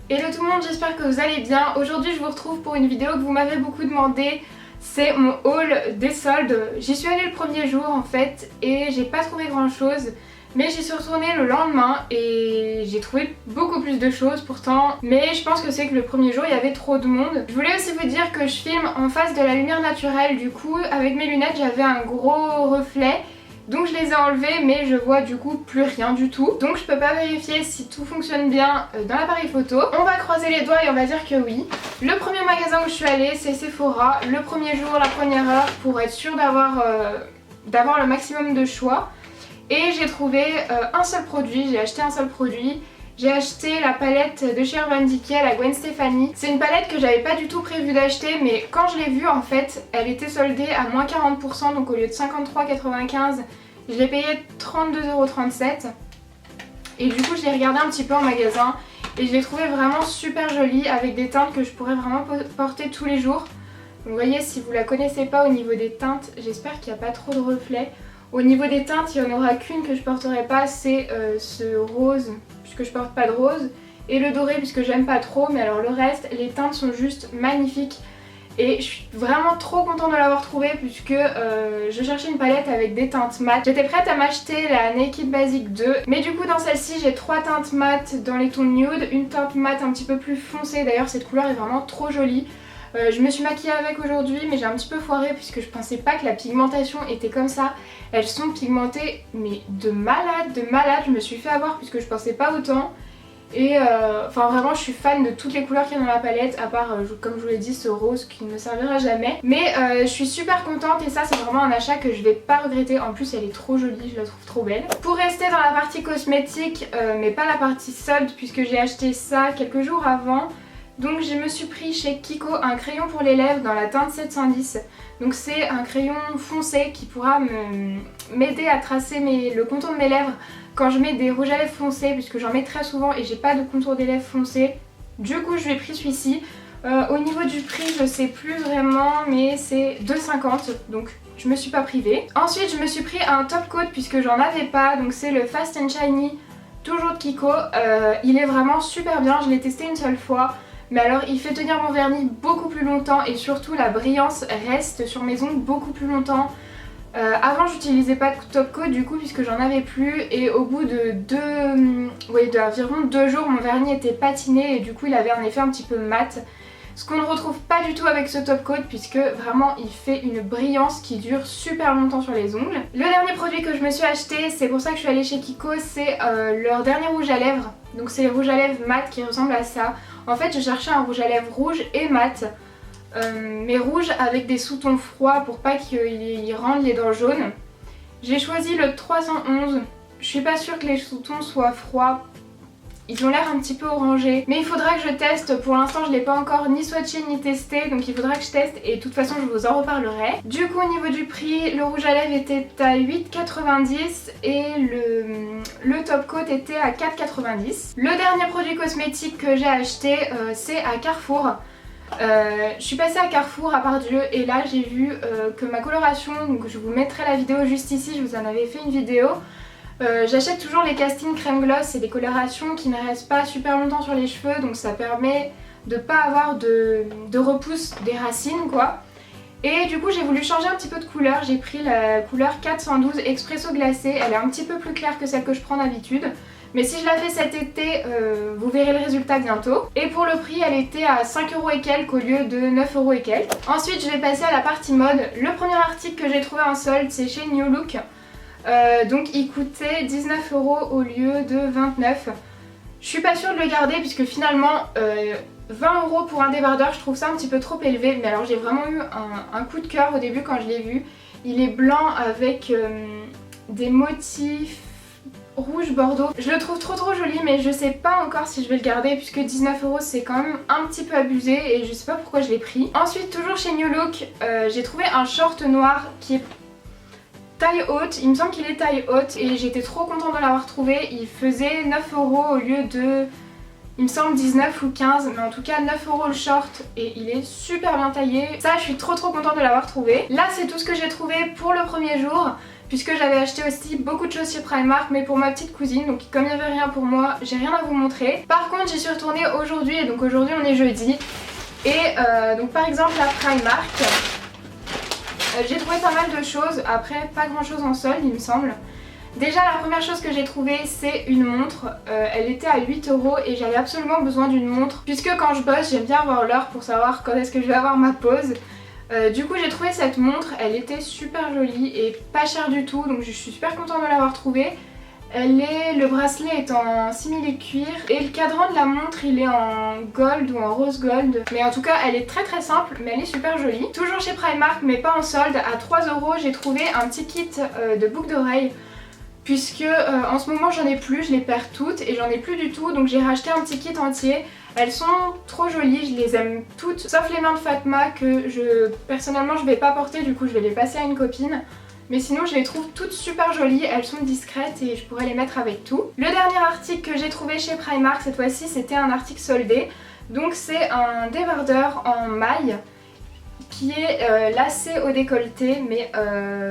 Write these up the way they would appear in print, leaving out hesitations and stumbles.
Hello tout le monde, j'espère que vous allez bien. Aujourd'hui je vous retrouve pour une vidéo que vous m'avez beaucoup demandé. C'est mon haul des soldes. J'y suis allée le premier jour en fait et j'ai pas trouvé grand chose. Mais j'y suis retournée le lendemain et j'ai trouvé beaucoup plus de choses pourtant. Mais je pense que c'est que le premier jour il y avait trop de monde. Je voulais aussi vous dire que je filme en face de la lumière naturelle. Du coup avec mes lunettes j'avais un gros reflet. Donc je les ai enlevés mais je vois du coup plus rien du tout. Donc je peux pas vérifier si tout fonctionne bien dans l'appareil photo. On va croiser les doigts et on va dire que oui. Le premier magasin où je suis allée c'est Sephora. Le premier jour, la première heure pour être sûre d'avoir le maximum de choix. Et j'ai trouvé un seul produit, j'ai acheté un seul produit. J'ai acheté la palette de chez Urban Decay, la Gwen Stefani. C'est une palette que j'avais pas du tout prévu d'acheter, mais quand je l'ai vue en fait, elle était soldée à moins 40%, donc au lieu de 53,95, je l'ai payée 32,37 €. Et du coup je l'ai regardée un petit peu en magasin et je l'ai trouvée vraiment super jolie avec des teintes que je pourrais vraiment porter tous les jours. Donc vous voyez, si vous la connaissez pas au niveau des teintes, j'espère qu'il n'y a pas trop de reflets. Au niveau des teintes, il n'y en aura qu'une que je porterai pas, c'est ce rose, puisque je porte pas de rose, et le doré puisque j'aime pas trop, mais alors le reste, les teintes sont juste magnifiques. Et je suis vraiment trop contente de l'avoir trouvée puisque je cherchais une palette avec des teintes mat. J'étais prête à m'acheter la Naked Basic 2, mais du coup dans celle-ci j'ai 3 teintes mat dans les tons nude, une teinte mat un petit peu plus foncée, d'ailleurs cette couleur est vraiment trop jolie. Je me suis maquillée avec aujourd'hui mais j'ai un petit peu foiré puisque je pensais pas que la pigmentation était comme ça. Elles sont pigmentées mais de malade, je me suis fait avoir puisque je pensais pas autant. Et enfin vraiment je suis fan de toutes les couleurs qu'il y a dans la palette, à part comme je vous l'ai dit ce rose qui ne me servira jamais. Mais je suis super contente et ça c'est vraiment un achat que je vais pas regretter. En plus elle est trop jolie, je la trouve trop belle. Pour rester dans la partie cosmétique mais pas la partie solde puisque j'ai acheté ça quelques jours avant. Donc je me suis pris chez Kiko un crayon pour les lèvres dans la teinte 710. Donc c'est un crayon foncé qui pourra m'aider à tracer le contour de mes lèvres quand je mets des rouges à lèvres foncés, puisque j'en mets très souvent et j'ai pas de contour des lèvres foncé. Du coup je lui ai pris celui-ci. Au niveau du prix je sais plus vraiment mais c'est 2,50 €, donc je me suis pas privée. Ensuite je me suis pris un top coat puisque j'en avais pas, donc c'est le Fast and Shiny, toujours de Kiko. Il est vraiment super bien, je l'ai testé une seule fois. Mais alors il fait tenir mon vernis beaucoup plus longtemps et surtout la brillance reste sur mes ongles beaucoup plus longtemps. Avant j'utilisais pas de top coat du coup puisque j'en avais plus et au bout d'environ 2 jours mon vernis était patiné et du coup il avait un effet un petit peu mat. Ce qu'on ne retrouve pas du tout avec ce top coat puisque vraiment il fait une brillance qui dure super longtemps sur les ongles. Le dernier produit que je me suis acheté, c'est pour ça que je suis allée chez Kiko, c'est leur dernier rouge à lèvres. Donc c'est les rouges à lèvres mat qui ressemblent à ça. En fait je cherchais un rouge à lèvres rouge et mat. Mais rouge avec des sous-tons froids pour pas qu'ils rendent les dents jaunes. J'ai choisi le 311. Je suis pas sûre que les sous-tons soient froids. Ils ont l'air un petit peu orangés. Mais il faudra que je teste. Pour l'instant je l'ai pas encore ni swatché ni testé. Donc il faudra que je teste et de toute façon je vous en reparlerai. Du coup au niveau du prix, le rouge à lèvres était à 8,90 € et le top coat était à 4,90 €. Le dernier produit cosmétique que j'ai acheté c'est à Carrefour. Je suis passée à Carrefour à Pardieu et là j'ai vu que ma coloration, donc je vous mettrai la vidéo juste ici, je vous en avais fait une vidéo. J'achète toujours les Castings crème gloss, c'est des colorations qui ne restent pas super longtemps sur les cheveux, donc ça permet de pas avoir de repousse des racines quoi. Et du coup j'ai voulu changer un petit peu de couleur, j'ai pris la couleur 412 Expresso glacé, elle est un petit peu plus claire que celle que je prends d'habitude. Mais si je la fais cet été, vous verrez le résultat bientôt. Et pour le prix, elle était à 5 € et quelques au lieu de 9 € et quelques. Ensuite, je vais passer à la partie mode. Le premier article que j'ai trouvé en solde, c'est chez New Look. Donc il coûtait 19 € au lieu de 29 €. Je suis pas sûre de le garder puisque finalement 20 € pour un débardeur, je trouve ça un petit peu trop élevé. Mais alors j'ai vraiment eu un coup de cœur au début quand je l'ai vu. Il est blanc avec des motifs rouge bordeaux. Je le trouve trop joli mais je sais pas encore si je vais le garder puisque 19 € c'est quand même un petit peu abusé et je sais pas pourquoi je l'ai pris. Ensuite toujours chez New Look, j'ai trouvé un short noir qui est taille haute, il me semble qu'il est taille haute et j'étais trop contente de l'avoir trouvé. Il faisait 9 € au lieu de, il me semble 19 ou 15, mais en tout cas 9 € le short et il est super bien taillé. Ça je suis trop contente de l'avoir trouvé. Là c'est tout ce que j'ai trouvé pour le premier jour. puisque j'avais acheté aussi beaucoup de choses chez Primark mais pour ma petite cousine, donc comme il n'y avait rien pour moi, j'ai rien à vous montrer. Par contre j'y suis retournée aujourd'hui, et donc aujourd'hui on est jeudi, et donc par exemple à Primark, j'ai trouvé pas mal de choses, après pas grand chose en solde il me semble. Déjà la première chose que j'ai trouvée c'est une montre, elle était à 8 € et j'avais absolument besoin d'une montre puisque quand je bosse j'aime bien avoir l'heure pour savoir quand est-ce que je vais avoir ma pause. Du coup j'ai trouvé cette montre, elle était super jolie et pas chère du tout, donc je suis super contente de l'avoir trouvée. Le bracelet est en simili-cuir et le cadran de la montre il est en gold ou en rose gold. Mais en tout cas elle est très très simple mais elle est super jolie. Toujours chez Primark mais pas en solde, à 3 € j'ai trouvé un petit kit de boucles d'oreilles. Puisque en ce moment j'en ai plus, je les perds toutes et j'en ai plus du tout, donc j'ai racheté un petit kit entier. Elles sont trop jolies, je les aime toutes, sauf les mains de Fatma que personnellement je vais pas porter, du coup je vais les passer à une copine. Mais sinon je les trouve toutes super jolies, elles sont discrètes et je pourrais les mettre avec tout. Le dernier article que j'ai trouvé chez Primark cette fois-ci c'était un article soldé. Donc c'est un débardeur en maille qui est lacé au décolleté, mais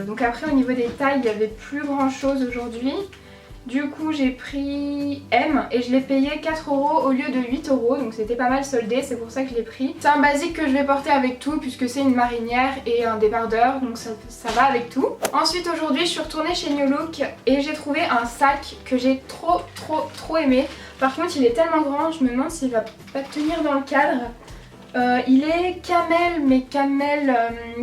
donc après au niveau des tailles il n'y avait plus grand chose aujourd'hui. Du coup j'ai pris M et je l'ai payé 4 € au lieu de 8 €, donc c'était pas mal soldé, c'est pour ça que je l'ai pris. C'est un basique que je vais porter avec tout puisque c'est une marinière et un débardeur, donc ça va avec tout. Ensuite aujourd'hui je suis retournée chez New Look et j'ai trouvé un sac que j'ai trop aimé. Par contre il est tellement grand, je me demande s'il va pas tenir dans le cadre. Il est camel, mais camel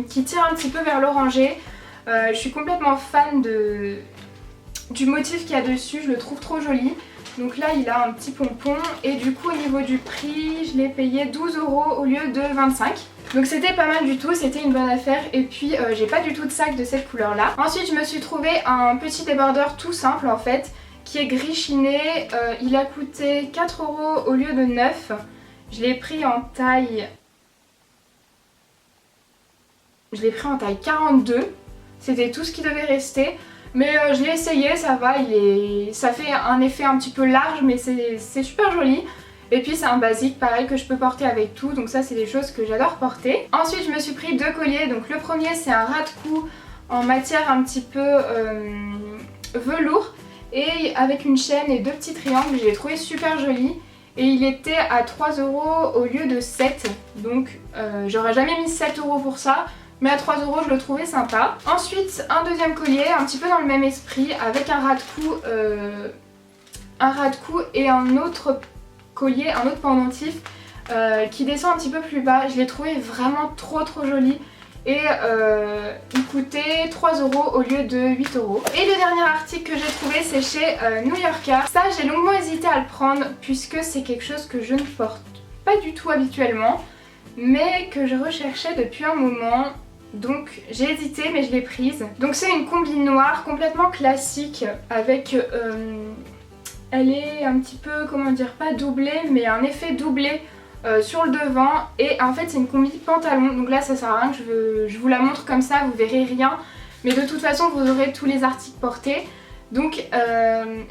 qui tire un petit peu vers l'orangé. Je suis complètement fan du motif qu'il y a dessus, je le trouve trop joli. Donc là il a un petit pompon et du coup au niveau du prix je l'ai payé 12 € au lieu de 25. Donc c'était pas mal du tout, c'était une bonne affaire et puis j'ai pas du tout de sac de cette couleur là. Ensuite je me suis trouvé un petit débardeur tout simple en fait qui est gris chiné, il a coûté 4 € au lieu de 9. Je l'ai pris en taille... 42, c'était tout ce qui devait rester. Mais je l'ai essayé, ça va, ça fait un effet un petit peu large mais c'est super joli. Et puis c'est un basique pareil que je peux porter avec tout, donc ça c'est des choses que j'adore porter. Ensuite je me suis pris 2 colliers, donc le premier c'est un ras de cou en matière un petit peu velours et avec une chaîne et 2 petits triangles, je l'ai trouvé super joli. Et il était à 3 € au lieu de 7, donc j'aurais jamais mis 7 € pour ça, mais à 3 € je le trouvais sympa. Ensuite un deuxième collier, un petit peu dans le même esprit, avec un ras de cou et un autre collier, un autre pendentif qui descend un petit peu plus bas. Je l'ai trouvé vraiment trop joli. Et il coûtait 3 € au lieu de 8 €. Et le dernier article que j'ai trouvé c'est chez New Yorker. Ça j'ai longuement hésité à le prendre puisque c'est quelque chose que je ne porte pas du tout habituellement mais que je recherchais depuis un moment. Donc j'ai hésité mais je l'ai prise. Donc c'est une combi noire complètement classique avec... elle est un petit peu, comment dire, pas doublée mais un effet doublé sur le devant et en fait c'est une combi pantalon, donc là ça sert à rien que je vous la montre comme ça, vous verrez rien mais de toute façon vous aurez tous les articles portés. Donc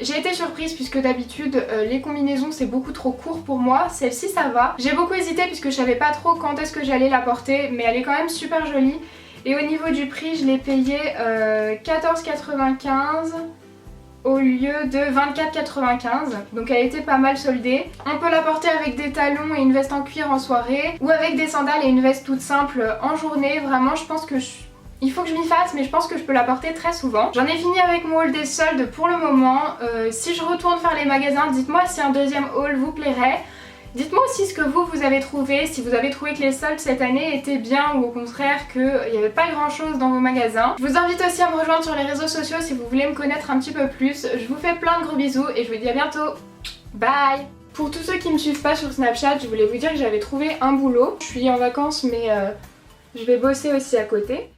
j'ai été surprise puisque d'habitude les combinaisons c'est beaucoup trop court pour moi, celle-ci ça va. J'ai beaucoup hésité puisque je savais pas trop quand est-ce que j'allais la porter mais elle est quand même super jolie et au niveau du prix je l'ai payé 14,95 au lieu de 24,95, donc elle était pas mal soldée. On peut la porter avec des talons et une veste en cuir en soirée ou avec des sandales et une veste toute simple en journée. Vraiment je pense que il faut que je m'y fasse mais je pense que je peux la porter très souvent. J'en ai fini avec mon haul des soldes pour le moment. Si je retourne faire les magasins, dites-moi si un deuxième haul vous plairait. Dites-moi aussi ce que vous avez trouvé, si vous avez trouvé que les soldes cette année étaient bien ou au contraire qu'il n'y avait pas grand chose dans vos magasins. Je vous invite aussi à me rejoindre sur les réseaux sociaux si vous voulez me connaître un petit peu plus. Je vous fais plein de gros bisous et je vous dis à bientôt. Bye! Pour tous ceux qui ne me suivent pas sur Snapchat, je voulais vous dire que j'avais trouvé un boulot. Je suis en vacances mais je vais bosser aussi à côté.